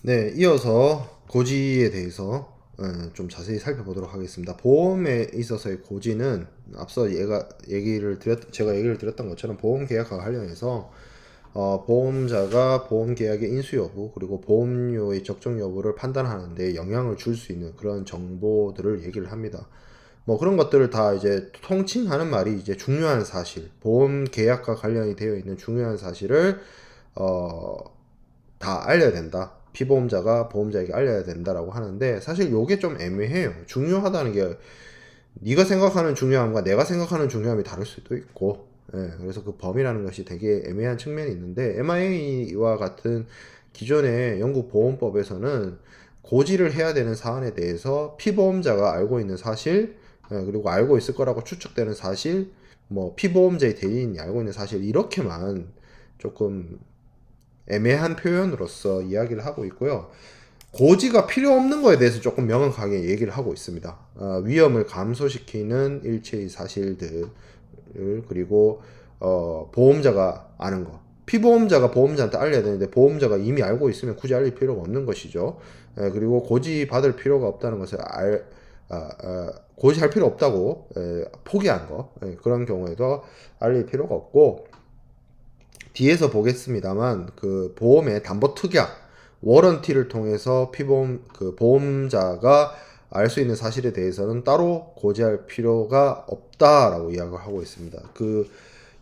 네, 이어서 고지에 대해서 좀 자세히 살펴보도록 하겠습니다. 보험에 있어서의 고지는 앞서 제가 얘기를 드렸던 것처럼 보험 계약과 관련해서 보험자가 보험 계약의 인수 여부 그리고 보험료의 적정 여부를 판단하는 데 영향을 줄 수 있는 그런 정보들을 얘기를 합니다. 뭐 그런 것들을 다 이제 통칭하는 말이 이제 중요한 사실, 보험 계약과 관련이 되어 있는 중요한 사실을 어, 다 알려야 된다. 피보험자가 보험자에게 알려야 된다라고 하는데 사실 요게 좀 애매해요. 중요하다는 게 네가 생각하는 중요함과 내가 생각하는 중요함이 다를 수도 있고, 그래서 그 범위라는 것이 되게 애매한 측면이 있는데 MIA와 같은 기존의 영국 보험법에서는 고지를 해야 되는 사안에 대해서 피보험자가 알고 있는 사실, 그리고 알고 있을 거라고 추측되는 사실, 뭐 피보험자의 대리인이 알고 있는 사실, 이렇게만 조금 애매한 표현으로서 이야기를 하고 있고요. 고지가 필요 없는 거에 대해서 조금 명확하게 얘기를 하고 있습니다. 위험을 감소시키는 일체의 사실들, 그리고 보험자가 아는 거. 피보험자가 보험자한테 알려야 되는데 보험자가 이미 알고 있으면 굳이 알릴 필요가 없는 것이죠. 그리고 고지 받을 필요가 없다는 것을 고지할 필요 없다고 포기한 거. 그런 경우에도 알릴 필요가 없고, 뒤에서 보겠습니다만 그 보험의 담보 특약 워런티를 통해서 피보험 그 보험자가 알 수 있는 사실에 대해서는 따로 고지할 필요가 없다라고 이야기를 하고 있습니다. 그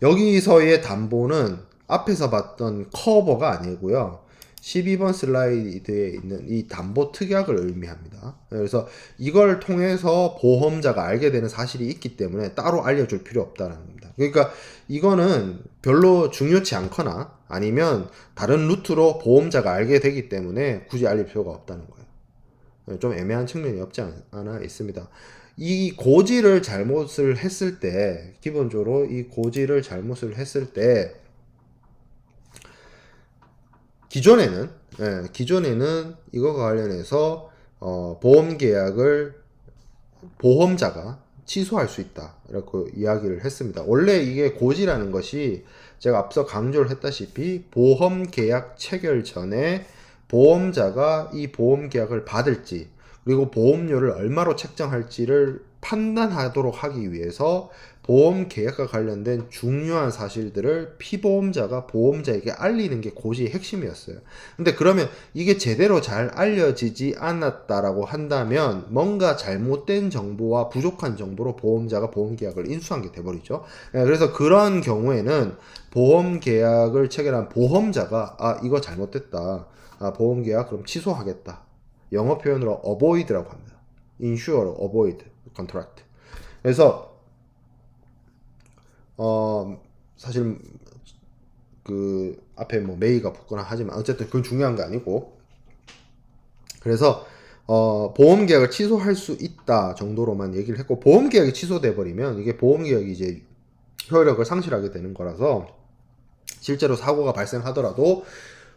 여기서의 담보는 앞에서 봤던 커버가 아니고요. 12번 슬라이드에 있는 이 담보 특약을 의미합니다. 그래서 이걸 통해서 보험자가 알게 되는 사실이 있기 때문에 따로 알려줄 필요 없다는 겁니다. 그러니까 이거는 별로 중요치 않거나 아니면 다른 루트로 보험자가 알게 되기 때문에 굳이 알릴 필요가 없다는 거예요. 좀 애매한 측면이 없지 않아 있습니다. 이 고지를 잘못을 했을 때, 기본적으로 이 고지를 잘못을 했을 때, 기존에는, 기존에는 이거와 관련해서, 보험 계약을 보험자가 취소할 수 있다. 이렇게 이야기를 했습니다. 원래 이게 고지라는 것이 제가 앞서 강조를 했다시피 보험 계약 체결 전에 보험자가 이 보험 계약을 받을지 그리고 보험료를 얼마로 책정할지를 판단하도록 하기 위해서 보험 계약과 관련된 중요한 사실들을 피보험자가 보험자에게 알리는 게 고지의 핵심이었어요. 근데 그러면 이게 제대로 잘 알려지지 않았다라고 한다면 뭔가 잘못된 정보와 부족한 정보로 보험자가 보험 계약을 인수한 게 돼버리죠. 그래서 그런 경우에는 보험 계약을 체결한 보험자가 이거 잘못됐다. 보험 계약 그럼 취소하겠다. 영어 표현으로 avoid라고 합니다. insure, avoid, contract. 그래서 사실 그 앞에 뭐 메이가 붙거나 하지만 어쨌든 그건 중요한 게 아니고, 그래서 보험 계약을 취소할 수 있다 정도로만 얘기를 했고, 보험 계약이 취소돼 버리면 이게 보험 계약이 이제 효력을 상실하게 되는 거라서 실제로 사고가 발생하더라도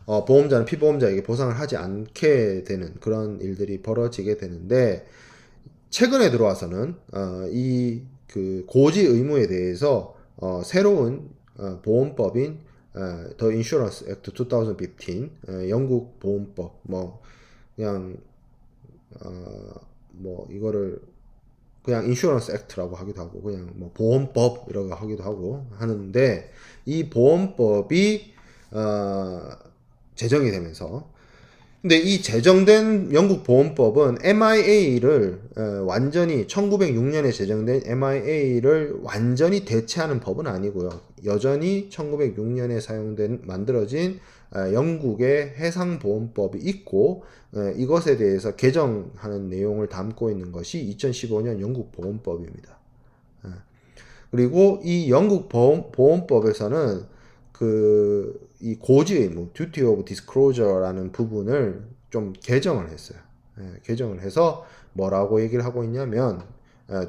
보험자는 피보험자에게 보상을 하지 않게 되는 그런 일들이 벌어지게 되는데, 최근에 들어와서는 이 그 고지 의무에 대해서 새로운 보험법인 The Insurance Act 2015, 영국 보험법, 뭐 그냥 뭐 이거를 그냥 인슈런스 액트라고 하기도 하고 그냥 뭐 보험법이라고 하기도 하고 하는데, 이 보험법이 제정이 되면서, 근데 이 제정된 영국 보험법은 MIA를 완전히 1906년에 제정된 MIA를 완전히 대체하는 법은 아니고요. 여전히 1906년에 사용된 만들어진 영국의 해상보험법이 있고, 이것에 대해서 개정하는 내용을 담고 있는 것이 2015년 영국 보험법입니다. 그리고 이 영국 보험법에서는 이 고지 의무, duty of disclosure라는 부분을 좀 개정을 했어요. 개정을 해서 뭐라고 얘기를 하고 있냐면,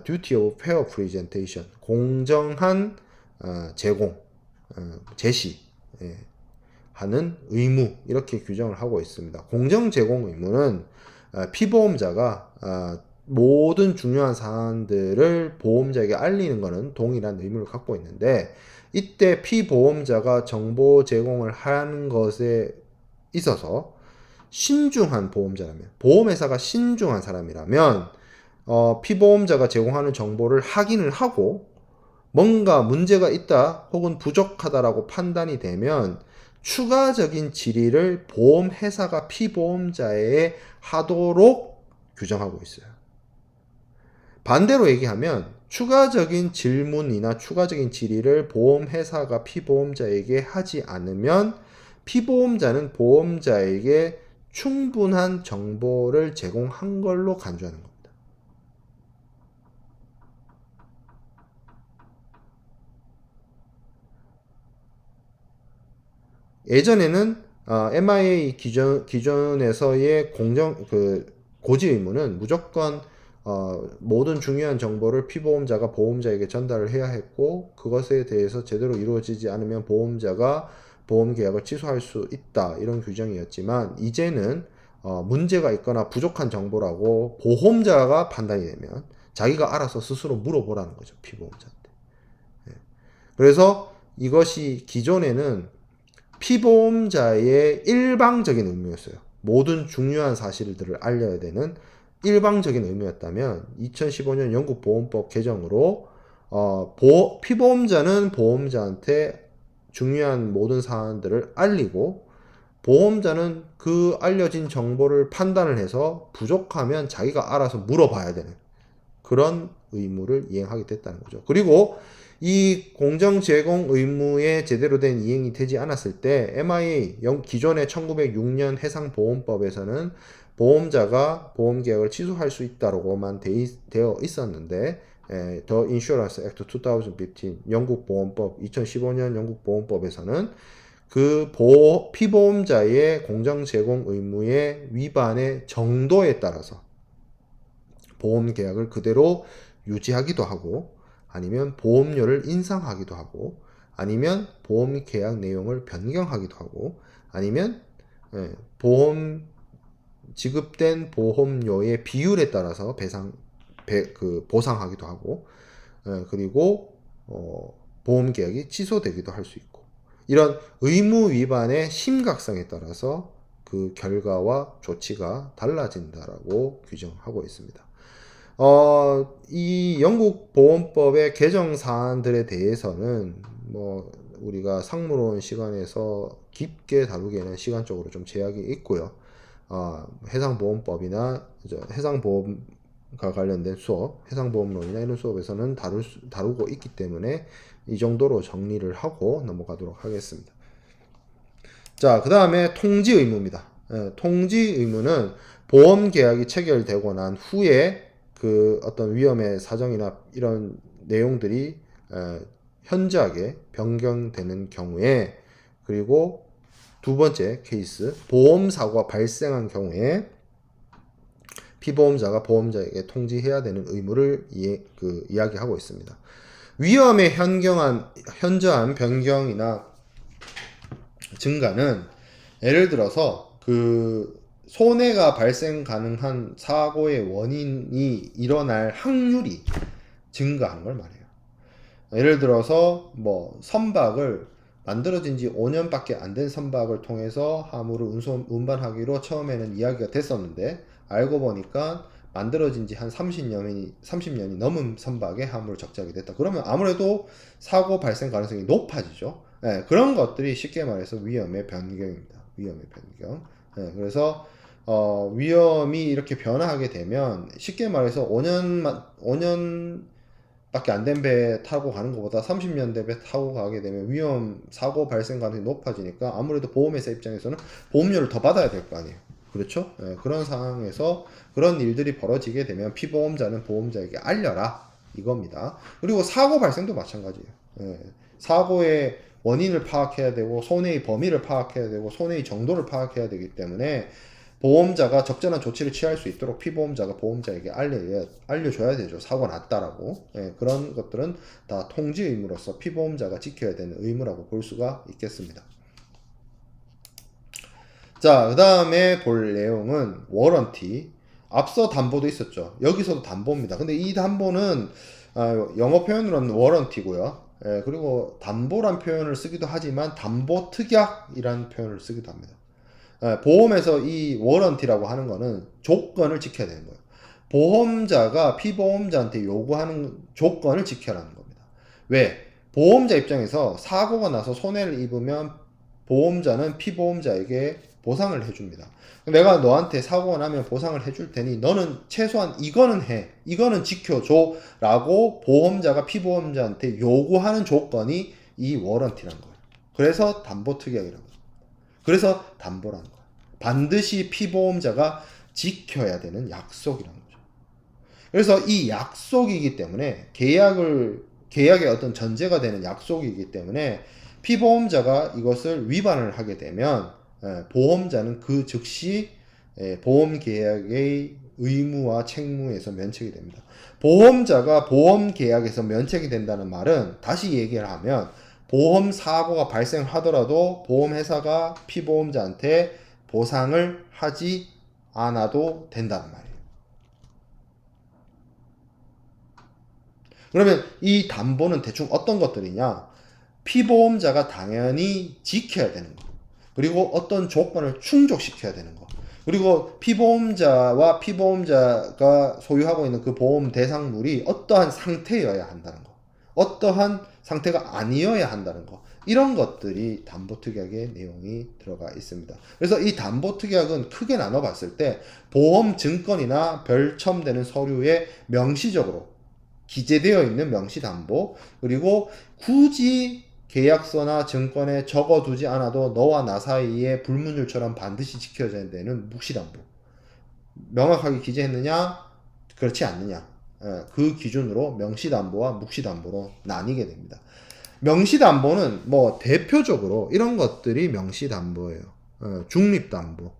duty of fair presentation, 공정한 제공, 제시, 하는 의무, 이렇게 규정을 하고 있습니다. 공정 제공 의무는 피보험자가 모든 중요한 사안들을 보험자에게 알리는 것은 동일한 의무를 갖고 있는데, 이때 피보험자가 정보 제공을 하는 것에 있어서 신중한 보험자라면, 보험회사가 신중한 사람이라면 피보험자가 제공하는 정보를 확인을 하고 뭔가 문제가 있다 혹은 부족하다라고 판단이 되면 추가적인 질의를 보험회사가 피보험자에 하도록 규정하고 있어요. 반대로 얘기하면 추가적인 질문이나 추가적인 질의를 보험회사가 피보험자에게 하지 않으면 피보험자는 보험자에게 충분한 정보를 제공한 걸로 간주하는 겁니다. 예전에는 MIA 기존에서의 고지 의무는 무조건 모든 중요한 정보를 피보험자가 보험자에게 전달을 해야 했고, 그것에 대해서 제대로 이루어지지 않으면 보험자가 보험 계약을 취소할 수 있다, 이런 규정이었지만 이제는 문제가 있거나 부족한 정보라고 보험자가 판단이 되면 자기가 알아서 스스로 물어보라는 거죠, 피보험자한테. 그래서 이것이 기존에는 피보험자의 일방적인 의무였어요. 모든 중요한 사실들을 알려야 되는 일방적인 의무였다면 2015년 영국 보험법 개정으로 피보험자는 보험자한테 중요한 모든 사안들을 알리고 보험자는 그 알려진 정보를 판단을 해서 부족하면 자기가 알아서 물어봐야 되는 그런 의무를 이행하게 됐다는 거죠. 그리고 이 공정 제공 의무에 제대로 된 이행이 되지 않았을 때 MIA 기존의 1906년 해상보험법에서는 보험자가 보험계약을 취소할 수 있다고만 되어 있었는데 The Insurance Act 2015 영국 보험법 2015년 영국 보험법에서는 그 피보험자의 공정 제공 의무의 위반의 정도에 따라서 보험 계약을 그대로 유지하기도 하고 아니면 보험료를 인상하기도 하고 아니면 보험 계약 내용을 변경하기도 하고 아니면 보험 지급된 보험료의 비율에 따라서 보상하기도 하고 그리고 보험 계약이 취소되기도 할 수 있고 이런 의무 위반의 심각성에 따라서 그 결과와 조치가 달라진다라고 규정하고 있습니다. 이 영국 보험법의 개정 사안들에 대해서는 우리가 상무론 시간에서 깊게 다루기에는 시간적으로 좀 제약이 있고요. 해상보험법이나 해상보험과 관련된 수업, 해상보험론이나 이런 수업에서는 다루고 있기 때문에 이 정도로 정리를 하고 넘어가도록 하겠습니다. 자, 그 다음에 통지 의무입니다. 통지 의무는 보험 계약이 체결되고 난 후에 그 어떤 위험의 사정이나 이런 내용들이 현저하게 변경되는 경우에 그리고 두 번째 케이스 보험사고가 발생한 경우에 피보험자가 보험자에게 통지해야 되는 의무를 이야기하고 있습니다. 위험의 현저한 변경이나 증가는 예를 들어서 그 손해가 발생 가능한 사고의 원인이 일어날 확률이 증가하는 걸 말해요. 예를 들어서 선박을 만들어진 지 5년밖에 안 된 선박을 통해서 화물을 운반하기로 처음에는 이야기가 됐었는데 알고 보니까 만들어진 지 한 30년이 넘은 선박에 화물을 적재하게 됐다. 그러면 아무래도 사고 발생 가능성이 높아지죠. 그런 것들이 쉽게 말해서 위험의 변경입니다. 위험의 변경. 그래서 위험이 이렇게 변화하게 되면 쉽게 말해서 5년 밖에 안 된 배 타고 가는 것보다 30년 된 배 타고 가게 되면 사고 발생 가능성이 높아지니까 아무래도 보험회사 입장에서는 보험료를 더 받아야 될 거 아니에요. 그렇죠? 그런 상황에서 그런 일들이 벌어지게 되면 피보험자는 보험자에게 알려라 이겁니다. 그리고 사고 발생도 마찬가지예요. 사고의 원인을 파악해야 되고 손해의 범위를 파악해야 되고 손해의 정도를 파악해야 되기 때문에 보험자가 적절한 조치를 취할 수 있도록 피보험자가 보험자에게 알려줘야 되죠. 사고가 났다라고. 그런 것들은 다 통지 의무로서 피보험자가 지켜야 되는 의무라고 볼 수가 있겠습니다. 자, 그 다음에 볼 내용은 워런티. 앞서 담보도 있었죠. 여기서도 담보입니다. 근데 이 담보는 영어 표현으로는 워런티고요. 그리고 담보란 표현을 쓰기도 하지만 담보 특약이라는 표현을 쓰기도 합니다. 보험에서 이 워런티라고 하는 거는 조건을 지켜야 되는 거예요. 보험자가 피보험자한테 요구하는 조건을 지켜라는 겁니다. 왜? 보험자 입장에서 사고가 나서 손해를 입으면 보험자는 피보험자에게 보상을 해줍니다. 내가 너한테 사고가 나면 보상을 해줄 테니 너는 최소한 이거는 해. 이거는 지켜줘. 라고 보험자가 피보험자한테 요구하는 조건이 이 워런티라는 거예요. 그래서 담보특약이라고 해요. 그래서 담보라는 거예요. 반드시 피보험자가 지켜야 되는 약속이라는 거죠. 그래서 이 약속이기 때문에 계약의 어떤 전제가 되는 약속이기 때문에 피보험자가 이것을 위반을 하게 되면 보험자는 그 즉시 보험 계약의 의무와 책무에서 면책이 됩니다. 보험자가 보험 계약에서 면책이 된다는 말은 다시 얘기를 하면 보험 사고가 발생하더라도 보험회사가 피보험자한테 보상을 하지 않아도 된다는 말이에요. 그러면 이 담보는 대충 어떤 것들이냐? 피보험자가 당연히 지켜야 되는 거. 그리고 어떤 조건을 충족시켜야 되는 거. 그리고 피보험자와 피보험자가 소유하고 있는 그 보험 대상물이 어떠한 상태여야 한다는 거. 어떠한 상태가 아니어야 한다는 거. 이런 것들이 담보특약의 내용이 들어가 있습니다. 그래서 이 담보특약은 크게 나눠봤을 때 보험 증권이나 별첨되는 서류에 명시적으로 기재되어 있는 명시담보, 그리고 굳이 계약서나 증권에 적어두지 않아도 너와 나 사이에 불문율처럼 반드시 지켜져야 되는 묵시담보. 명확하게 기재했느냐? 그렇지 않느냐? 그 기준으로 명시담보와 묵시담보로 나뉘게 됩니다. 명시담보는 뭐 대표적으로 이런 것들이 명시담보예요. 중립담보.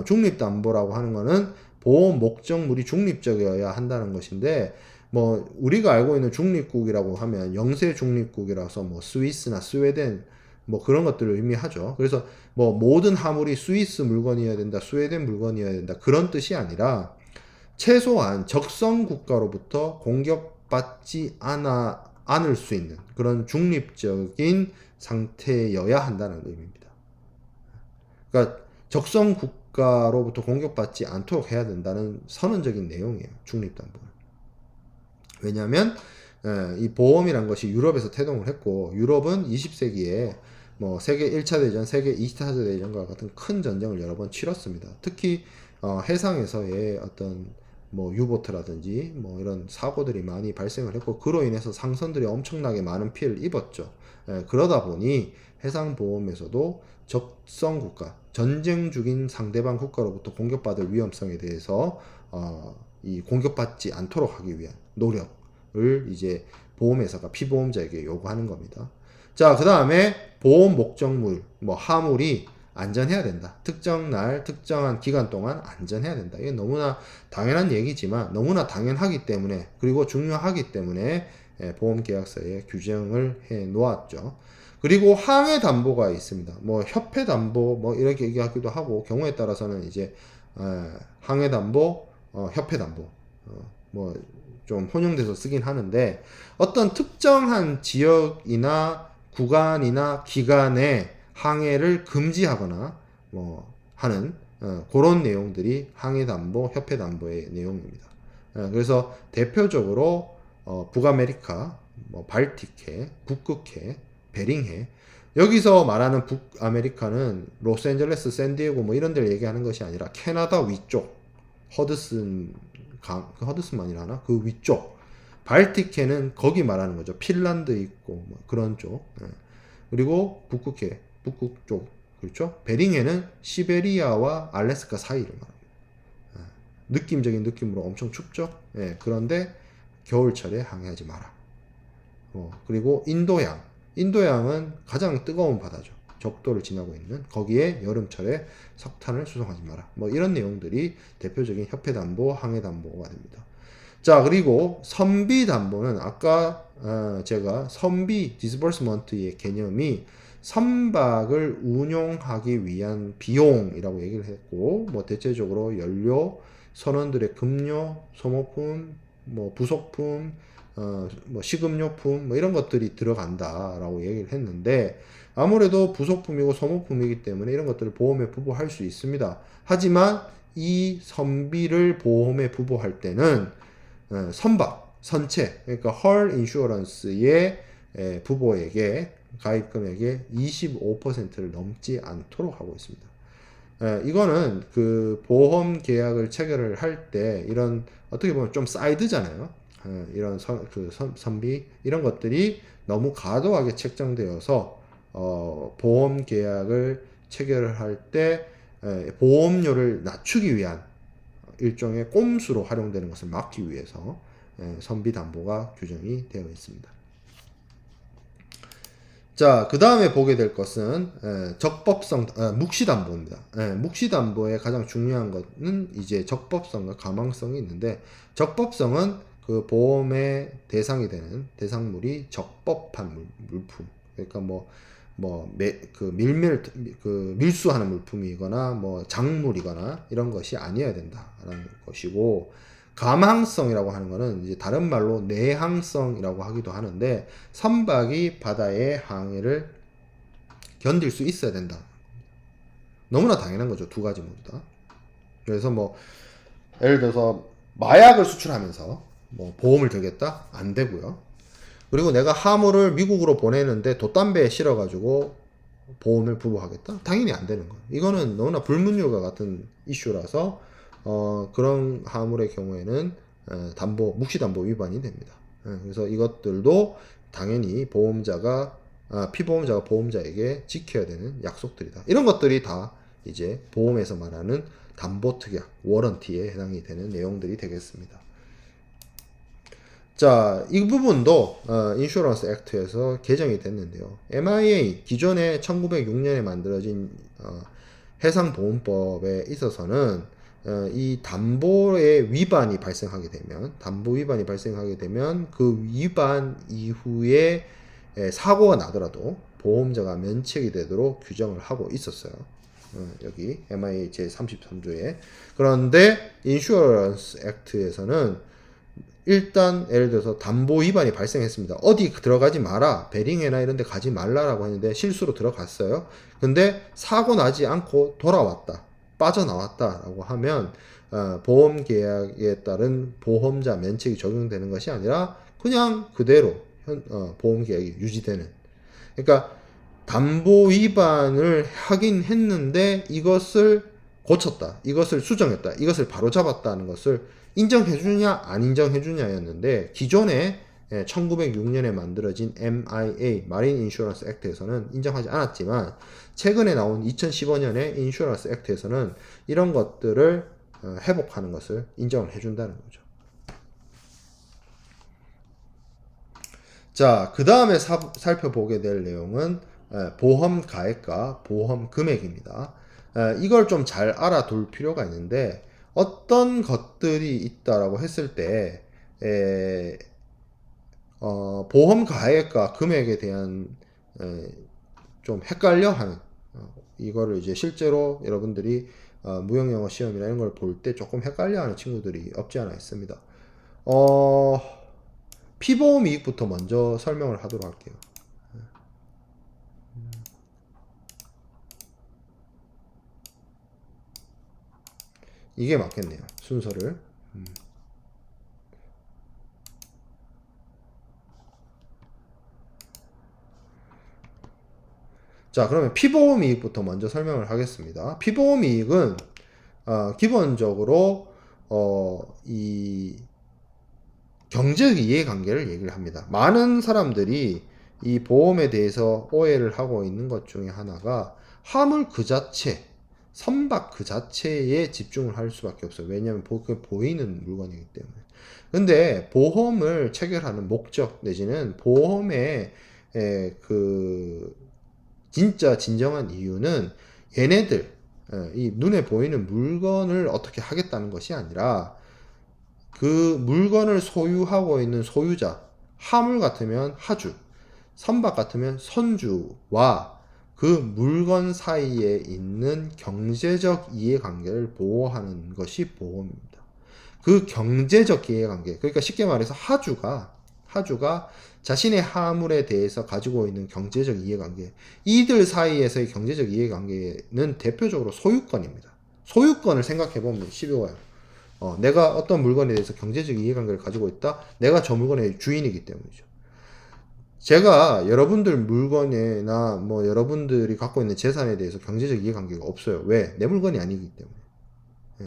중립담보라고 하는 거는 보험 목적물이 중립적이어야 한다는 것인데, 뭐 우리가 알고 있는 중립국이라고 하면 영세 중립국이라서 뭐 스위스나 스웨덴 뭐 그런 것들을 의미하죠. 그래서 뭐 모든 화물이 스위스 물건이어야 된다, 스웨덴 물건이어야 된다, 그런 뜻이 아니라 최소한 적성 국가로부터 공격받지 않을 수 있는 그런 중립적인 상태여야 한다는 의미입니다. 그러니까 적성 국가로부터 공격받지 않도록 해야 된다는 선언적인 내용이에요. 중립담보는. 왜냐하면 이 보험이란 것이 유럽에서 태동을 했고, 유럽은 20세기에 뭐 세계 1차 대전, 세계 2차 대전과 같은 큰 전쟁을 여러 번 치렀습니다. 특히 해상에서의 어떤 뭐 유보트라든지 뭐 이런 사고들이 많이 발생을 했고, 그로 인해서 상선들이 엄청나게 많은 피해를 입었죠. 그러다 보니 해상보험에서도 적성 국가, 전쟁 중인 상대방 국가로부터 공격받을 위험성에 대해서 이 공격받지 않도록 하기 위한 노력을 이제 보험회사가 피보험자에게 요구하는 겁니다. 자, 그 다음에 보험 목적물, 뭐 화물이 안전해야 된다. 특정 날, 특정한 기간 동안 안전해야 된다. 이게 너무나 당연한 얘기지만 너무나 당연하기 때문에, 그리고 중요하기 때문에 보험 계약서에 규정을 해 놓았죠. 그리고 항해 담보가 있습니다. 뭐 협회 담보 뭐 이렇게 얘기하기도 하고, 경우에 따라서는 이제 항해 담보, 협회 담보 뭐 좀 혼용돼서 쓰긴 하는데, 어떤 특정한 지역이나 구간이나 기간에 항해를 금지하거나 뭐 하는 그런 내용들이 항해담보, 협회담보의 내용입니다. 그래서 대표적으로 북아메리카, 뭐 발틱해, 북극해, 베링해, 여기서 말하는 북아메리카는 로스앤젤레스, 샌디에고 뭐 이런 데를 얘기하는 것이 아니라 캐나다 위쪽 허드슨 그 허드슨만이라 하나? 그 위쪽. 발틱해는 거기 말하는 거죠. 핀란드 있고 뭐 그런 쪽. 그리고 북극해, 북극 쪽. 그렇죠? 베링해는 시베리아와 알래스카 사이를 말합니다. 느낌적인 느낌으로 엄청 춥죠? 그런데 겨울철에 항해하지 마라. 그리고 인도양. 인도양은 가장 뜨거운 바다죠. 적도를 지나고 있는, 거기에 여름철에 석탄을 수송하지 마라. 뭐 이런 내용들이 대표적인 협회담보, 항해담보가 됩니다. 자, 그리고 선비담보는 아까 제가 선비 디스버스먼트의 개념이 선박을 운용하기 위한 비용이라고 얘기를 했고, 뭐 대체적으로 연료, 선원들의 급료, 소모품, 뭐 부속품, 뭐 식음료품 뭐 이런 것들이 들어간다라고 얘기를 했는데, 아무래도 부속품이고 소모품이기 때문에 이런 것들을 보험에 부부할 수 있습니다. 하지만 이 선비를 보험에 부부할 때는 선박, 선체, 그러니까 헐 인슈어런스의 부부에게 가입 금액의 25%를 넘지 않도록 하고 있습니다. 이거는 그 보험 계약을 체결을 할 때 이런 어떻게 보면 좀 사이드잖아요. 이런 선비 이런 것들이 너무 과도하게 책정되어서 보험 계약을 체결을 할 때 보험료를 낮추기 위한 일종의 꼼수로 활용되는 것을 막기 위해서 선비 담보가 규정이 되어 있습니다. 자, 그 다음에 보게 될 것은 적법성, 묵시담보입니다. 묵시담보의 가장 중요한 것은 이제 적법성과 가망성이 있는데, 적법성은 그 보험의 대상이 되는 대상물이 적법한 물품, 그러니까 밀수하는 물품이거나 뭐 작물이거나 이런 것이 아니어야 된다라는 것이고, 감항성이라고 하는 것은 이제 다른 말로 내항성이라고 하기도 하는데, 선박이 바다의 항해를 견딜 수 있어야 된다. 너무나 당연한 거죠. 두 가지 모두 다. 그래서 뭐 예를 들어서 마약을 수출하면서 뭐 보험을 들겠다? 안 되고요. 그리고 내가 화물을 미국으로 보내는데 돛담배에 실어가지고 보험을 부부하겠다? 당연히 안 되는 거예요. 이거는 너무나 불문율과 같은 이슈라서 그런 화물의 경우에는 묵시담보 위반이 됩니다. 그래서 이것들도 당연히 피보험자가 보험자에게 지켜야 되는 약속들이다. 이런 것들이 다 이제 보험에서 말하는 담보특약, 워런티에 해당이 되는 내용들이 되겠습니다. 자, 이 부분도 인슈런스 액트에서 개정이 됐는데요. MIA 기존에 1906년에 만들어진 해상보험법에 있어서는 이 담보 위반이 발생하게 되면 그 위반 이후에 사고가 나더라도 보험자가 면책이 되도록 규정을 하고 있었어요. 여기 MIA 제33조에. 그런데 인슈런스 액트에서는 일단 예를 들어서 담보 위반이 발생했습니다. 어디 들어가지 마라, 베링해나 이런 데 가지 말라라고 했는데 실수로 들어갔어요. 근데 사고 나지 않고 돌아왔다, 빠져나왔다라고 하면 보험 계약에 따른 보험자 면책이 적용되는 것이 아니라 그냥 그대로 보험 계약이 유지되는. 그러니까 담보 위반을 하긴 했는데 이것을 고쳤다, 이것을 수정했다, 이것을 바로잡았다는 것을 인정해주냐 안 인정해주냐였는데, 기존에 1906년에 만들어진 MIA 마린 인슈런스 액트에서는 인정하지 않았지만 최근에 나온 2015년의 인슈런스 액트에서는 이런 것들을 회복하는 것을 인정을 해준다는 거죠. 자, 그 다음에 살펴보게 될 내용은 보험 가액과 보험 금액입니다. 이걸 좀 잘 알아둘 필요가 있는데, 어떤 것들이 있다라고 했을 때 보험 가액과 금액에 대한 좀 헷갈려하는, 이거를 이제 실제로 여러분들이 무형영어 시험이나 이런 걸 볼 때 조금 헷갈려하는 친구들이 없지 않아 있습니다. 피보험 이익부터 먼저 설명을 하도록 할게요. 이게 맞겠네요, 순서를. 자, 그러면 피보험 이익부터 먼저 설명을 하겠습니다. 피보험 이익은 기본적으로 이 경제적 이해관계를 얘기를 합니다. 많은 사람들이 이 보험에 대해서 오해를 하고 있는 것 중에 하나가 화물 그 자체, 선박 그 자체에 집중을 할 수밖에 없어요. 왜냐하면 그게 보이는 물건이기 때문에. 근데 보험을 체결하는 목적 내지는 보험의 그 진짜 진정한 이유는 얘네들, 이 눈에 보이는 물건을 어떻게 하겠다는 것이 아니라 그 물건을 소유하고 있는 소유자, 화물 같으면 하주, 선박 같으면 선주와 그 물건 사이에 있는 경제적 이해관계를 보호하는 것이 보험입니다. 그 경제적 이해관계, 그러니까 쉽게 말해서 하주가 하주가 자신의 화물에 대해서 가지고 있는 경제적 이해관계, 이들 사이에서의 경제적 이해관계는 대표적으로 소유권입니다. 소유권을 생각해보면 쉽어요. 내가 어떤 물건에 대해서 경제적 이해관계를 가지고 있다? 내가 저 물건의 주인이기 때문이죠. 제가 여러분들 물건이나 뭐 여러분들이 갖고 있는 재산에 대해서 경제적 이해관계가 없어요. 왜? 내 물건이 아니기 때문에. 예.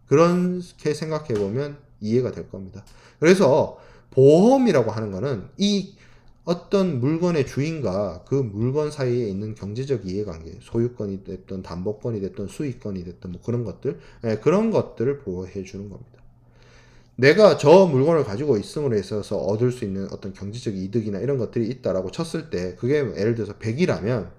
그렇게 생각해보면 이해가 될 겁니다. 그래서 보험이라고 하는 거는 이 어떤 물건의 주인과 그 물건 사이에 있는 경제적 이해관계, 소유권이 됐든 담보권이 됐든 수익권이 됐든 뭐 그런 것들, 그런 것들을 보호해 주는 겁니다. 내가 저 물건을 가지고 있음으로 있어서 얻을 수 있는 어떤 경제적 이득이나 이런 것들이 있다라고 쳤을 때, 그게 예를 들어서 100이라면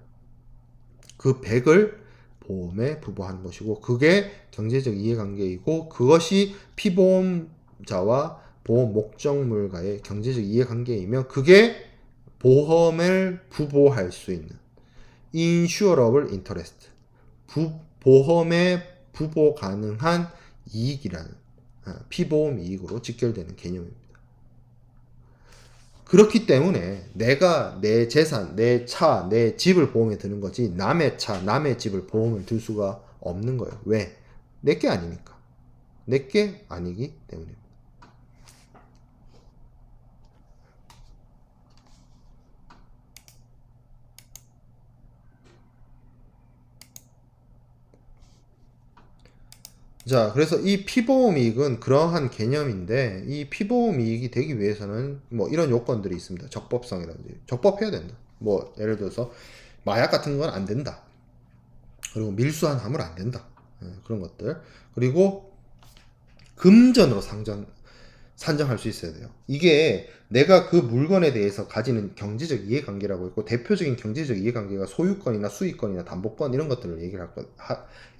그 100을 보험에 부과하는 것이고, 그게 경제적 이해관계이고, 그것이 피보험자와 보험 목적물과의 경제적 이해관계이면 그게 보험을 부보할 수 있는 insurable interest, 보험에 부보 가능한 이익이라는 피보험 이익으로 직결되는 개념입니다. 그렇기 때문에 내가 내 재산, 내 차, 내 집을 보험에 드는 거지 남의 차, 남의 집을 보험을 들 수가 없는 거예요. 왜? 내게 아니니까. 내게 아니기 때문입니다. 자, 그래서 이 피보험 이익은 그러한 개념인데, 이 피보험 이익이 되기 위해서는 뭐 이런 요건들이 있습니다. 적법성이라든지. 적법해야 된다. 뭐 예를 들어서 마약 같은 건 안 된다. 그리고 밀수한 화물 안 된다. 그런 것들. 그리고 금전으로 산정할 수 있어야 돼요. 이게 내가 그 물건에 대해서 가지는 경제적 이해관계라고 있고, 대표적인 경제적 이해관계가 소유권이나 수익권이나 담보권 이런 것들을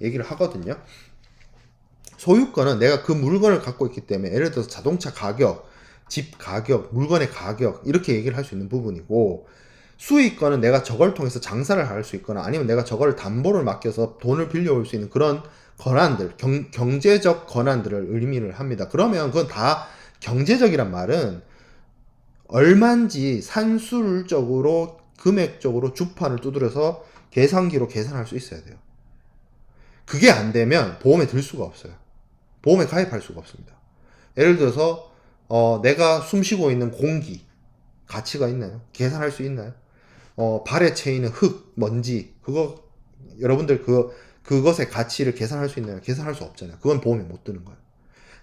얘기를 하거든요. 소유권은 내가 그 물건을 갖고 있기 때문에, 예를 들어서 자동차 가격, 집 가격, 물건의 가격 이렇게 얘기를 할 수 있는 부분이고, 수익권은 내가 저걸 통해서 장사를 할 수 있거나 아니면 내가 저걸 담보를 맡겨서 돈을 빌려올 수 있는 그런 권한들, 경제적 권한들을 의미를 합니다. 그러면 그건 다 경제적이란 말은 얼만지 산술적으로 금액적으로 주판을 두드려서 계산기로 계산할 수 있어야 돼요. 그게 안 되면 보험에 들 수가 없어요. 보험에 가입할 수가 없습니다. 예를 들어서 내가 숨쉬고 있는 공기 가치가 있나요? 계산할 수 있나요? 발에 채이는 흙, 먼지 그거 여러분들 그것의 가치를 계산할 수 있나요? 계산할 수 없잖아요. 그건 보험에 못 드는 거예요.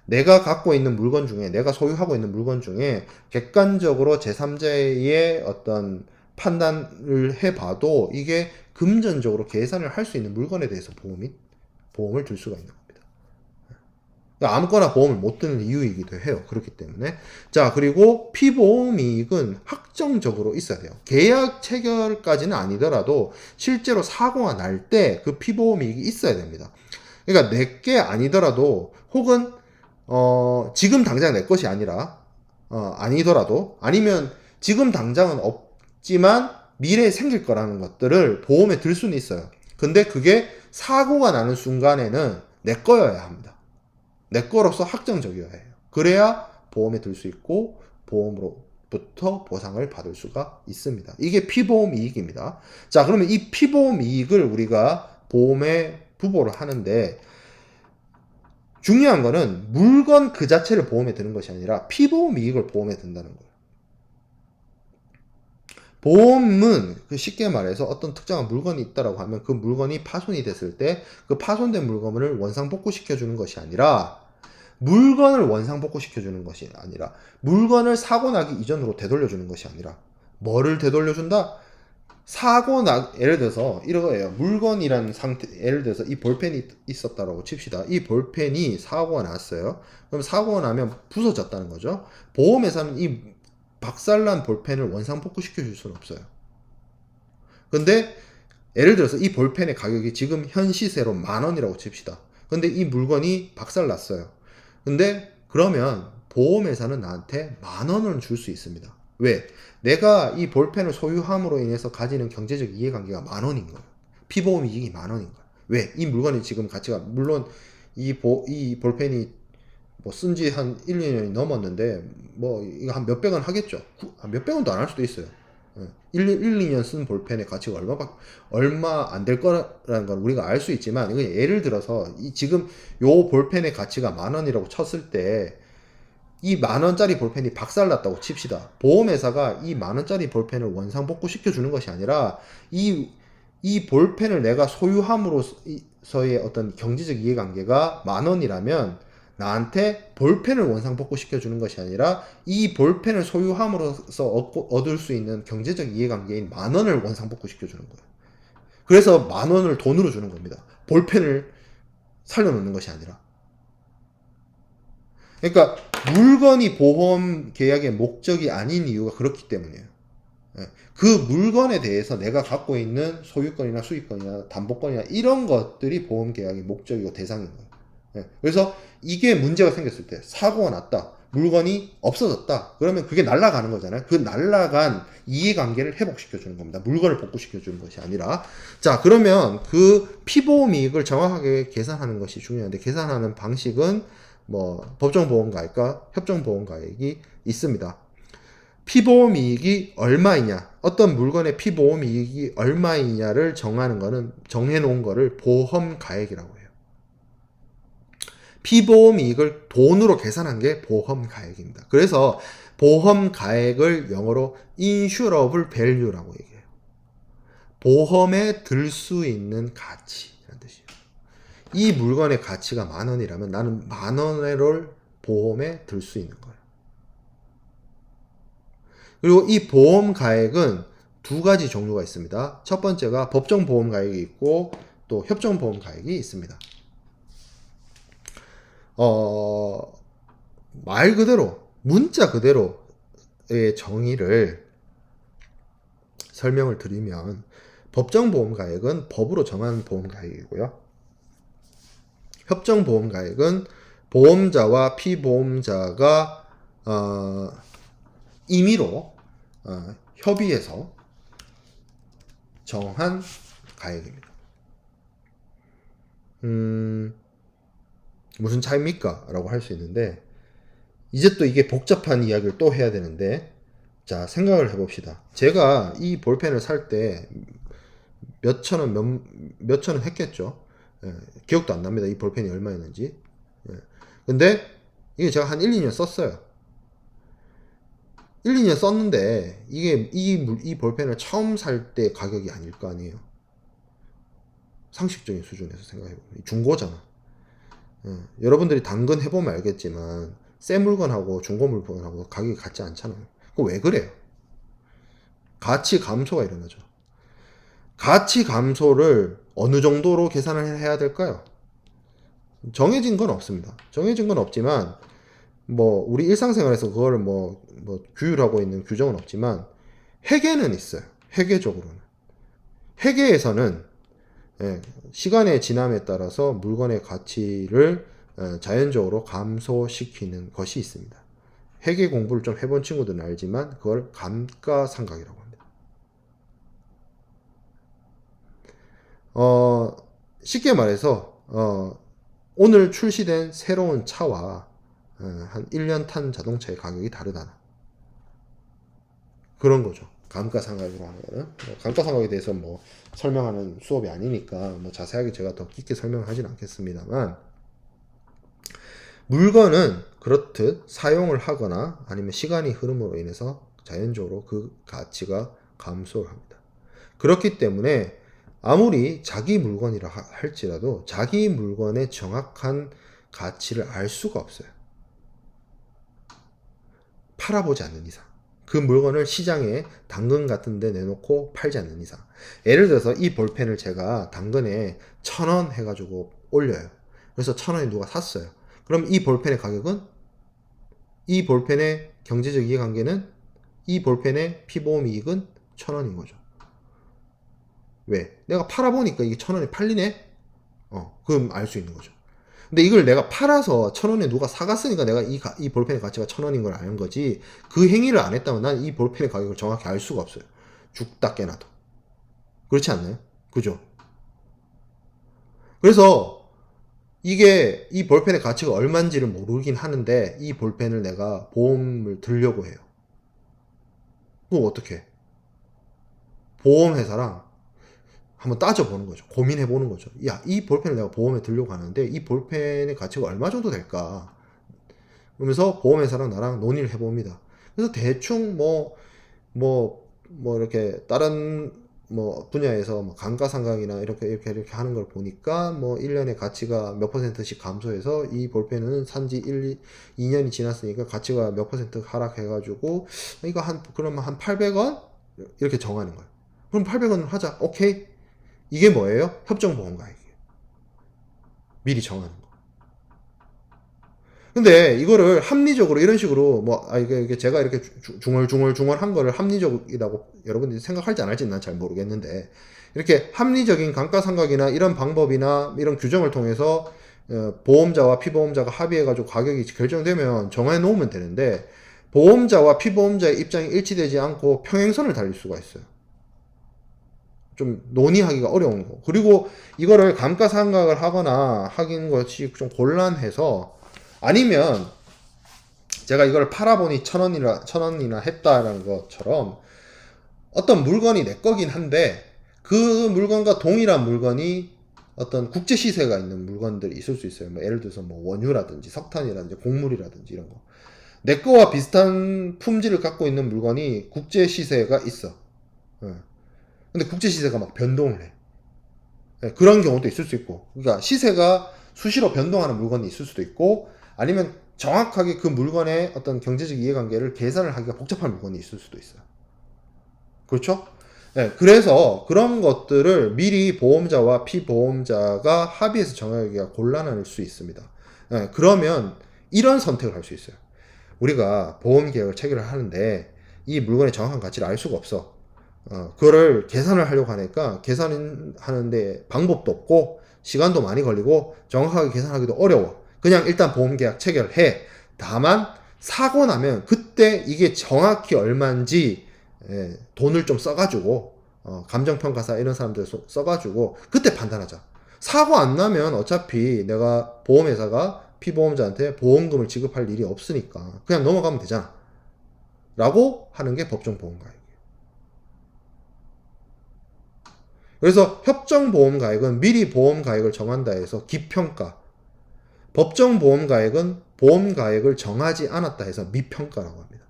내가 갖고 있는 물건 중에, 내가 소유하고 있는 물건 중에 객관적으로 제3자의 어떤 판단을 해봐도 이게 금전적으로 계산을 할 수 있는 물건에 대해서 보험을 들 수가 있는 겁니다. 아무거나 보험을 못 드는 이유이기도 해요. 그렇기 때문에. 자, 그리고 피보험 이익은 확정적으로 있어야 돼요. 계약 체결까지는 아니더라도 실제로 사고가 날 때 그 피보험 이익이 있어야 됩니다. 그러니까 내게 아니더라도, 혹은 지금 당장 내 것이 아니라 아니더라도, 아니면 지금 당장은 없지만 미래에 생길 거라는 것들을 보험에 들 수는 있어요. 근데 그게 사고가 나는 순간에는 내 거여야 합니다. 내 거로서 확정적이어야 해요. 그래야 보험에 들 수 있고 보험으로부터 보상을 받을 수가 있습니다. 이게 피보험 이익입니다. 자, 그러면 이 피보험 이익을 우리가 보험에 부보를 하는데, 중요한 거는 물건 그 자체를 보험에 드는 것이 아니라 피보험 이익을 보험에 든다는 거예요. 보험은 쉽게 말해서 어떤 특정한 물건이 있다라고 하면 그 물건이 파손이 됐을 때 그 파손된 물건을 원상복구시켜 주는 것이 아니라, 물건을 원상복구시켜 주는 것이 아니라, 물건을 사고 나기 이전으로 되돌려 주는 것이 아니라, 뭐를 되돌려 준다? 예를 들어서 이거예요. 물건이라는 상태, 예를 들어서 이 볼펜이 있었다라고 칩시다. 이 볼펜이 사고가 났어요. 그럼 사고가 나면 부서졌다는 거죠. 보험회사는 이 박살난 볼펜을 원상복구시켜 줄 수는 없어요. 근데 예를 들어서 이 볼펜의 가격이 지금 현 시세로 10,000원이라고 칩시다. 근데 이 물건이 박살났어요. 근데 그러면 보험회사는 나한테 10,000원을 줄 수 있습니다. 왜? 내가 이 볼펜을 소유함으로 인해서 가지는 경제적 이해관계가 10,000원인 거예요. 피보험 이익이 10,000원인 거예요. 왜? 이 물건이 지금 가치가, 물론 이 볼펜이 뭐 쓴 지 한 1, 2년이 넘었는데 뭐 이거 한 몇백 원 하겠죠. 몇백 원도 안 할 수도 있어요. 2년 쓴 볼펜의 가치가 얼마 안 될 거라는 걸 우리가 알 수 있지만, 이거 예를 들어서 지금 요 볼펜의 가치가 10,000원이라고 쳤을 때, 이 10,000원짜리 볼펜이 박살났다고 칩시다. 보험회사가 이 10,000원짜리 볼펜을 원상복구 시켜주는 것이 아니라, 이 볼펜을 내가 소유함으로써의 어떤 경제적 이해관계가 10,000원이라면, 나한테 볼펜을 원상복구 시켜주는 것이 아니라 이 볼펜을 소유함으로써 얻을 수 있는 경제적 이해관계인 10,000원을 원상복구 시켜주는 거예요. 그래서 10,000원을 돈으로 주는 겁니다. 볼펜을 살려놓는 것이 아니라. 그러니까 물건이 보험 계약의 목적이 아닌 이유가 그렇기 때문이에요. 그 물건에 대해서 내가 갖고 있는 소유권이나 수익권이나 담보권이나 이런 것들이 보험 계약의 목적이고 대상인 거예요. 그래서 이게 문제가 생겼을 때, 사고가 났다, 물건이 없어졌다, 그러면 그게 날아가는 거잖아요. 그 날아간 이해관계를 회복시켜 주는 겁니다. 물건을 복구시켜 주는 것이 아니라. 자, 그러면 그 피보험 이익을 정확하게 계산하는 것이 중요한데, 계산하는 방식은 뭐 법정보험가액과 협정보험가액이 있습니다. 피보험 이익이 얼마이냐, 어떤 물건의 피보험 이익이 얼마이냐를 정해놓은 거를 보험가액이라고 해요. 피보험 이익을 돈으로 계산한 게 보험가액입니다. 그래서 보험가액을 영어로 insurable value라고 얘기해요. 보험에 들 수 있는 가치라는 뜻이에요. 이 물건의 가치가 10,000원이라면 나는 10,000원을 보험에 들 수 있는 거예요. 그리고 이 보험가액은 두 가지 종류가 있습니다. 첫 번째가 법정보험가액이 있고, 또 협정보험가액이 있습니다. 말 그대로, 문자 그대로의 정의를 설명을 드리면, 법정보험가액은 법으로 정한 보험가액이고요. 협정보험가액은 보험자와 피보험자가 임의로 협의해서 정한 가액입니다. 무슨 차이입니까? 라고 할 수 있는데, 이제 또 이게 복잡한 이야기를 또 해야 되는데, 자, 생각을 해봅시다. 제가 이 볼펜을 살 때 몇천 원 했겠죠? 기억도 안 납니다. 이 볼펜이 얼마였는지. 근데 이게 제가 한 1, 2년 썼어요. 1, 2년 썼는데 이게 이 볼펜을 처음 살 때 가격이 아닐 거 아니에요. 상식적인 수준에서 생각해보면 중고잖아. 여러분들이 당근 해보면 알겠지만 새 물건하고 중고 물건하고 가격이 같지 않잖아요. 그거 왜 그래요? 가치 감소가 일어나죠. 가치 감소를 어느 정도로 계산을 해야 될까요? 정해진 건 없습니다. 정해진 건 없지만, 뭐 우리 일상생활에서 그거를 뭐 규율하고 있는 규정은 없지만, 회계는 있어요. 회계적으로는. 회계에서는 시간의 지남에 따라서 물건의 가치를 자연적으로 감소시키는 것이 있습니다. 회계 공부를 좀 해본 친구들은 알지만 그걸 감가상각이라고 합니다. 쉽게 말해서 오늘 출시된 새로운 차와 한 1년 탄 자동차의 가격이 다르다, 그런 거죠. 감가상각으로 하는 거는. 감가상각에 대해서 뭐 설명하는 수업이 아니니까 뭐 자세하게 제가 더 깊게 설명하진 않겠습니다만, 물건은 그렇듯 사용을 하거나 아니면 시간이 흐름으로 인해서 자연적으로 그 가치가 감소를 합니다. 그렇기 때문에 아무리 자기 물건이라 할지라도 자기 물건의 정확한 가치를 알 수가 없어요. 팔아보지 않는 이상. 그 물건을 시장에 당근 같은 데 내놓고 팔지 않는 이상. 예를 들어서 이 볼펜을 제가 당근에 1,000원 해가지고 올려요. 그래서 1,000원에 누가 샀어요. 그럼 이 볼펜의 가격은, 이 볼펜의 경제적 이해관계는, 이 볼펜의 피보험 이익은 1,000원인 거죠. 왜? 내가 팔아보니까 이게 1,000원에 팔리네? 그럼 알 수 있는 거죠. 근데 이걸 내가 팔아서 1,000원에 누가 사갔으니까 내가 이 볼펜의 가치가 1,000원인 걸 아는 거지, 그 행위를 안 했다면 난 이 볼펜의 가격을 정확히 알 수가 없어요. 죽다 깨나도. 그렇지 않나요? 그죠? 그래서 이게 이 볼펜의 가치가 얼마인지를 모르긴 하는데 이 볼펜을 내가 보험을 들려고 해요. 그럼 어떻게 해? 보험회사랑 한번 따져보는 거죠. 고민해보는 거죠. 야, 이 볼펜을 내가 보험에 들려고 하는데 이 볼펜의 가치가 얼마 정도 될까? 그러면서 보험회사랑 나랑 논의를 해봅니다. 그래서 대충 이렇게 다른 분야에서 감가상각이나 이렇게 하는 걸 보니까 1년에 가치가 몇 퍼센트씩 감소해서 이 볼펜은 산지 2년이 지났으니까 가치가 몇 퍼센트 하락해가지고 이거 그러면 한 800원? 이렇게 정하는 거예요. 그럼 800원을 하자. 오케이. 이게 뭐예요? 협정보험가액이에요. 미리 정하는 거. 근데 이거를 합리적으로 이런 식으로 이게 제가 이렇게 중얼중얼한 거를 합리적이라고 여러분들이 생각할지 안 할지 난 잘 모르겠는데 이렇게 합리적인 감가상각이나 이런 방법이나 이런 규정을 통해서 보험자와 피보험자가 합의해가지고 가격이 결정되면 정해 놓으면 되는데 보험자와 피보험자의 입장이 일치되지 않고 평행선을 달릴 수가 있어요. 좀 논의하기가 어려운 거. 그리고 이거를 감가상각을 하거나 하긴 것이 좀 곤란해서 아니면 제가 이걸 팔아보니 천 원이나 했다라는 것처럼 어떤 물건이 내 거긴 한데 그 물건과 동일한 물건이 어떤 국제 시세가 있는 물건들이 있을 수 있어요. 예를 들어서 원유라든지 석탄이라든지 곡물이라든지 이런 거. 내 거와 비슷한 품질을 갖고 있는 물건이 국제 시세가 있어. 예. 근데 국제 시세가 막 변동을 해. 예, 그런 경우도 있을 수 있고. 그러니까 시세가 수시로 변동하는 물건이 있을 수도 있고 아니면 정확하게 그 물건의 어떤 경제적 이해관계를 계산을 하기가 복잡한 물건이 있을 수도 있어요. 그렇죠? 네, 그래서 그런 것들을 미리 보험자와 피보험자가 합의해서 정하기가 곤란할 수 있습니다. 네, 그러면 이런 선택을 할 수 있어요. 우리가 보험 계약을 체결을 하는데 이 물건의 정확한 가치를 알 수가 없어. 그거를 계산을 하려고 하니까 계산하는데 방법도 없고 시간도 많이 걸리고 정확하게 계산하기도 어려워. 그냥 일단 보험계약 체결해. 다만 사고 나면 그때 이게 정확히 얼마인지 돈을 좀 써가지고 감정평가사 이런 사람들 써가지고 그때 판단하자. 사고 안 나면 어차피 내가 보험회사가 피보험자한테 보험금을 지급할 일이 없으니까 그냥 넘어가면 되잖아. 라고 하는 게 법정보험가액이에요. 그래서 협정보험가액은 미리 보험가액을 정한다 해서 기평가, 법정보험가액은 보험가액을 정하지 않았다 해서 미평가라고 합니다.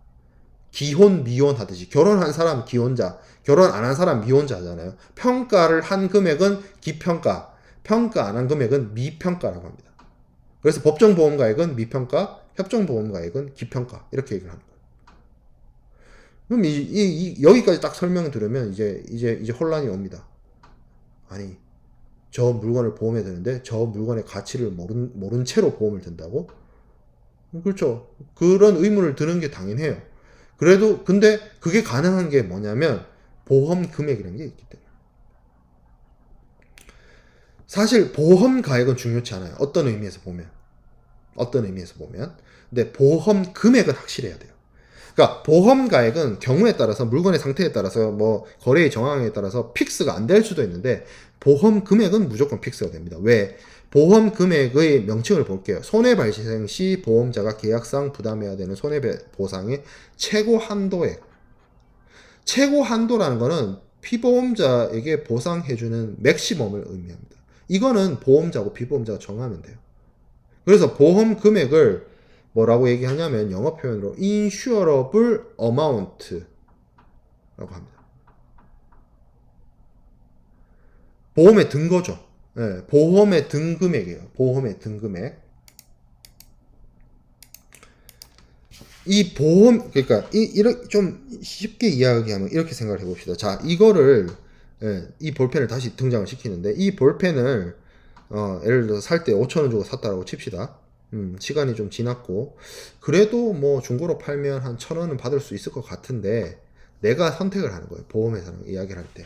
기혼, 미혼 하듯이 결혼한 사람 기혼자, 결혼 안 한 사람 미혼자잖아요. 평가를 한 금액은 기평가, 평가 안 한 금액은 미평가라고 합니다. 그래서 법정보험가액은 미평가, 협정보험가액은 기평가 이렇게 얘기를 하는 거예요. 그럼 여기까지 딱 설명을 들으면 이제 혼란이 옵니다. 아니 저 물건을 보험에 드는데 저 물건의 가치를 모른 채로 보험을 든다고? 그렇죠. 그런 의문을 드는 게 당연해요. 그래도 근데 그게 가능한 게 뭐냐면 보험 금액이라는 게 있기 때문에. 사실 보험 가액은 중요치 않아요. 어떤 의미에서 보면. 어떤 의미에서 보면. 근데 보험 금액은 확실해야 돼요. 그러니까 보험 가액은 경우에 따라서 물건의 상태에 따라서 거래의 정황에 따라서 픽스가 안 될 수도 있는데 보험 금액은 무조건 픽스가 됩니다. 왜? 보험 금액의 명칭을 볼게요. 손해 발생 시 보험자가 계약상 부담해야 되는 손해보상의 최고 한도액. 최고 한도라는 거는 피보험자에게 보상해주는 맥시멈을 의미합니다. 이거는 보험자고 피보험자가 정하면 돼요. 그래서 보험 금액을 뭐라고 얘기하냐면 영어 표현으로 insurable amount라고 합니다. 보험에 든 거죠. 네, 보험에 든 금액이에요. 보험에 든 금액. 이 보험 그러니까 이렇게 좀 쉽게 이야기하면 이렇게 생각을 해봅시다. 자, 이거를 이 볼펜을 다시 등장을 시키는데 이 볼펜을 예를 들어서 살 때 5,000원 주고 샀다라고 칩시다. 시간이 좀 지났고 그래도 중고로 팔면 한 1,000원은 받을 수 있을 것 같은데 내가 선택을 하는 거예요. 보험회사랑 이야기를 할 때.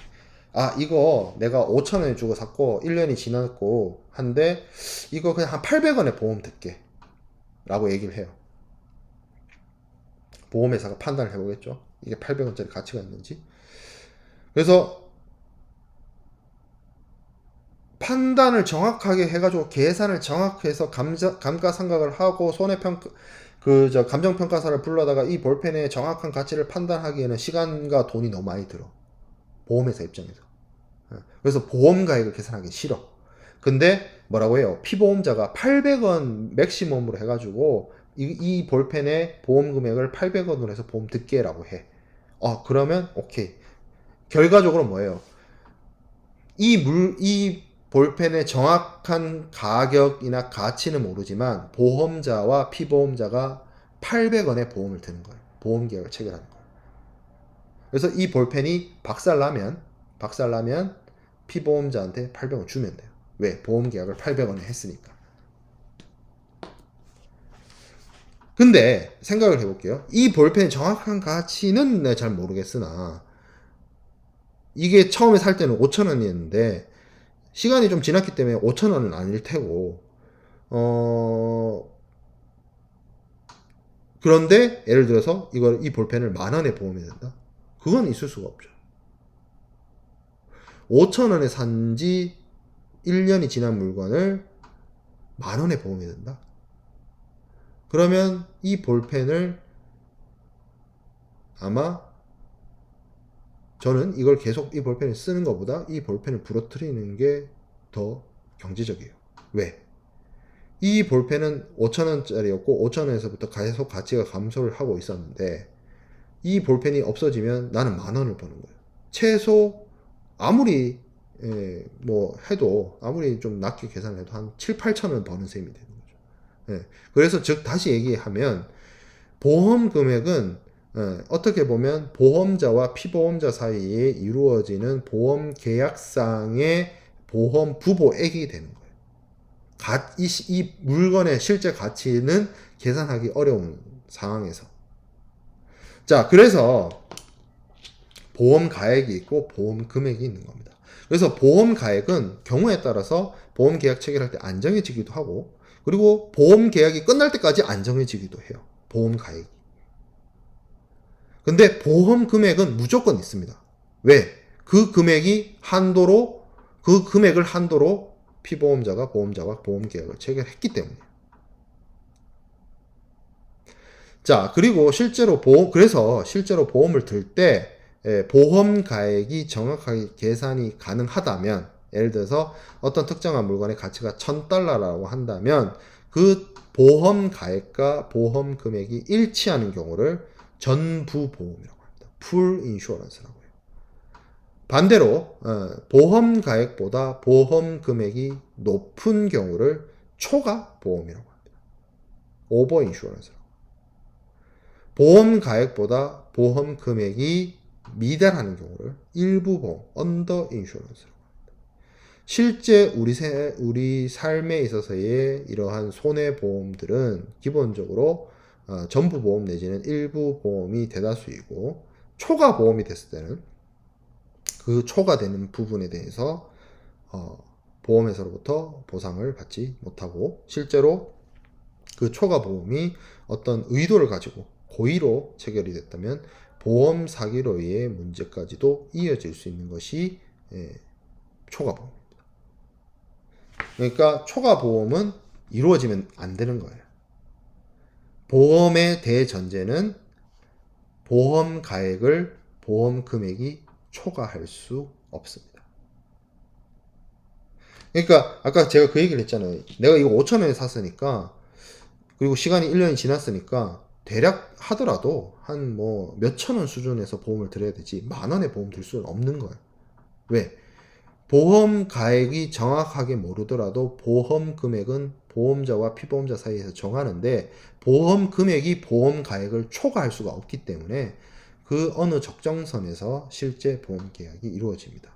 아, 이거 내가 5,000원 주고 샀고 1년이 지났고 한데 이거 그냥 한 800원에 보험 들게 라고 얘기를 해요. 보험회사가 판단을 해보겠죠. 이게 800원짜리 가치가 있는지. 그래서 판단을 정확하게 해가지고 계산을 정확해서 감가상각을 하고 손해평가 감정평가사를 불러다가 이 볼펜의 정확한 가치를 판단하기에는 시간과 돈이 너무 많이 들어. 보험회사 입장에서. 그래서 보험가액을 계산하기 싫어. 근데 뭐라고 해요? 피보험자가 800원 맥시멈으로 해가지고 이 볼펜의 보험 금액을 800원으로 해서 보험 듣게라고 해. 그러면 오케이. 결과적으로 뭐예요? 이 볼펜의 정확한 가격이나 가치는 모르지만 보험자와 피보험자가 800원의 보험을 드는 거예요. 보험 계약을 체결하는 거예요. 그래서 이 볼펜이 박살나면 피보험자한테 800원 주면 돼요. 왜? 보험 계약을 800원에 했으니까. 근데 생각을 해볼게요. 이 볼펜의 정확한 가치는 내가 잘 모르겠으나 이게 처음에 살 때는 5,000원이었는데 시간이 좀 지났기 때문에 5,000원은 아닐 테고 그런데 예를 들어서 이 볼펜을 10,000원에 보험이 된다? 그건 있을 수가 없죠. 5,000원에 산 지 1년이 지난 물건을 10,000원에 보험이 된다? 그러면 이 볼펜을 아마 저는 이걸 계속 이 볼펜을 쓰는 것보다 이 볼펜을 부러뜨리는 게 더 경제적이에요. 왜? 이 볼펜은 5,000원짜리였고 5,000원에서부터 계속 가치가 감소를 하고 있었는데 이 볼펜이 없어지면 나는 10,000원을 버는 거예요. 최소 아무리 뭐 해도 아무리 좀 낮게 계산을 해도 한 7, 8,000원 버는 셈이 되는 거죠. 그래서 즉 다시 얘기하면 보험 금액은 어떻게 보면 보험자와 피보험자 사이에 이루어지는 보험 계약상의 보험 부보액이 되는 거예요. 이 물건의 실제 가치는 계산하기 어려운 상황에서. 자, 그래서 보험 가액이 있고 보험 금액이 있는 겁니다. 그래서 보험 가액은 경우에 따라서 보험 계약 체결할 때 안정해지기도 하고, 그리고 보험 계약이 끝날 때까지 안정해지기도 해요. 보험 가액이. 근데 보험 금액은 무조건 있습니다. 왜? 그 금액을 한도로 피보험자가 보험자와 보험 계약을 체결했기 때문이에요. 자, 그리고 그래서 실제로 보험을 들 때 보험 가액이 정확하게 계산이 가능하다면, 예를 들어서 어떤 특정한 물건의 가치가 $1,000라고 한다면 그 보험 가액과 보험 금액이 일치하는 경우를 전부 보험이라고 합니다. 풀 인슈어런스라고 해요. 반대로 보험 가액보다 보험 금액이 높은 경우를 초과 보험이라고 합니다. 오버 인슈어런스라고. 보험 가액보다 보험 금액이 미달하는 경우를 일부 보험, 언더 인슈어런스라고 합니다. 실제 우리 삶에 있어서의 이러한 손해보험들은 기본적으로 전부 보험 내지는 일부 보험이 대다수이고, 초과 보험이 됐을 때는 그 초과되는 부분에 대해서 보험회사로부터 보상을 받지 못하고, 실제로 그 초과 보험이 어떤 의도를 가지고 고의로 체결이 됐다면 보험 사기로의 문제까지도 이어질 수 있는 것이 초과 보험입니다. 그러니까 초과 보험은 이루어지면 안 되는 거예요. 보험의 대전제는 보험 가액을 보험 금액이 초과할 수 없습니다. 그러니까 아까 제가 그 얘기를 했잖아요. 내가 이거 5,000원에 샀으니까, 그리고 시간이 1년이 지났으니까 대략 하더라도 한 뭐 몇천 원 수준에서 보험을 들어야 되지 10,000원에 보험 들 수는 없는 거예요. 왜? 보험 가액이 정확하게 모르더라도 보험 금액은 보험자와 피보험자 사이에서 정하는데, 보험 금액이 보험 가액을 초과할 수가 없기 때문에 그 어느 적정선에서 실제 보험 계약이 이루어집니다.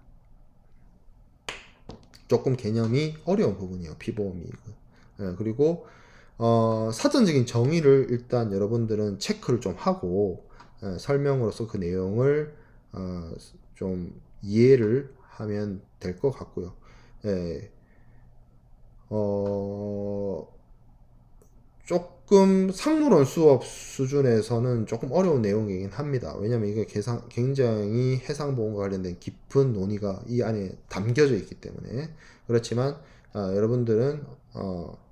조금 개념이 어려운 부분이에요, 피보험이. 그리고 사전적인 정의를 일단 여러분들은 체크를 좀 하고 설명으로서 그 내용을 좀 이해를 하면 될 것 같고요. 예, 조금 상물원 수업 수준에서는 조금 어려운 내용이긴 합니다. 왜냐면 이게 굉장히 해상보험과 관련된 깊은 논의가 이 안에 담겨져 있기 때문에. 그렇지만 여러분들은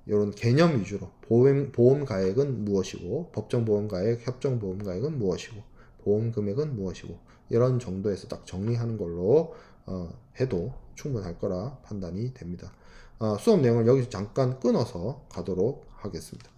이런 개념 위주로 보험 가액은 무엇이고, 법정 보험 가액, 협정 보험 가액은 무엇이고, 보험 금액은 무엇이고, 이런 정도에서 딱 정리하는 걸로 해도 충분할 거라 판단이 됩니다. 수업 내용을 여기서 잠깐 끊어서 가도록 하겠습니다.